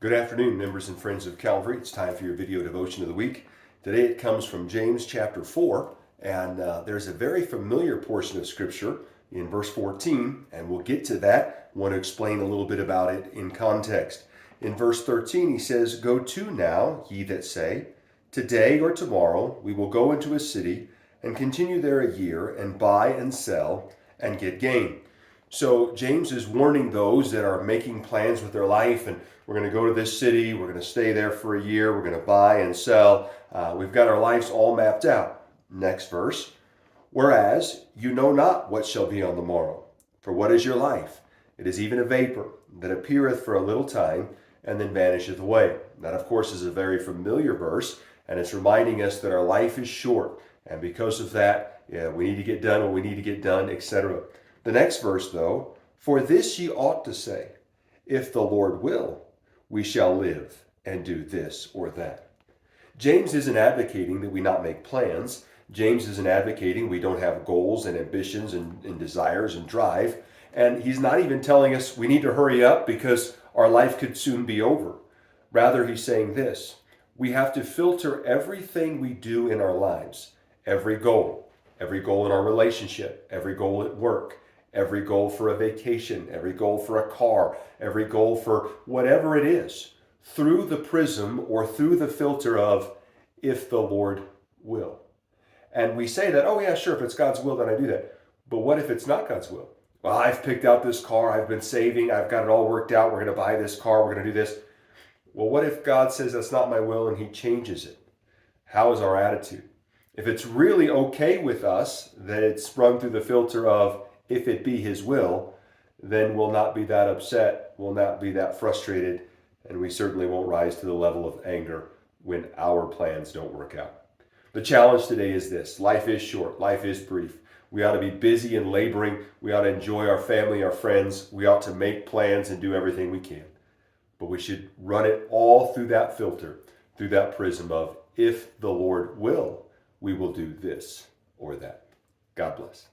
Good afternoon, members and friends of Calvary. It's time for your video devotion of the week. Today it comes from James chapter 4, and there's a very familiar portion of Scripture in verse 14, and we'll get to that. I want to explain a little bit about it in context. In verse 13, he says, "Go to now, ye that say, today or tomorrow we will go into a city and continue there a year and buy and sell and get gain." So James is warning those that are making plans with their life, and we're going to go to this city, we're going to stay there for a year, we're going to buy and sell. We've got our lives all mapped out. Next verse. "Whereas you know not what shall be on the morrow. For what is your life? It is even a vapor that appeareth for a little time and then vanisheth away." That, of course, is a very familiar verse, and it's reminding us that our life is short, and because of that, we need to get done what we need to get done, etc. The next verse, though, "For this ye ought to say, if the Lord will, we shall live and do this or that." James isn't advocating that we not make plans. James isn't advocating we don't have goals and ambitions and desires and drive. And he's not even telling us we need to hurry up because our life could soon be over. Rather, he's saying this: we have to filter everything we do in our lives, every goal in our relationship, every goal at work, every goal for a vacation, every goal for a car, every goal for whatever it is, through the prism or through the filter of if the Lord will. And we say that, oh yeah, sure, if it's God's will, then I do that. But what if it's not God's will? Well, I've picked out this car, I've been saving, I've got it all worked out, we're going to buy this car, we're going to do this. Well, what if God says that's not my will and he changes it? How is our attitude? If it's really okay with us that it's sprung through the filter of if it be his will, then we'll not be that upset, we'll not be that frustrated, and we certainly won't rise to the level of anger when our plans don't work out. The challenge today is this: life is short, life is brief. We ought to be busy and laboring, we ought to enjoy our family, our friends, we ought to make plans and do everything we can. But we should run it all through that filter, through that prism of if the Lord will, we will do this or that. God bless.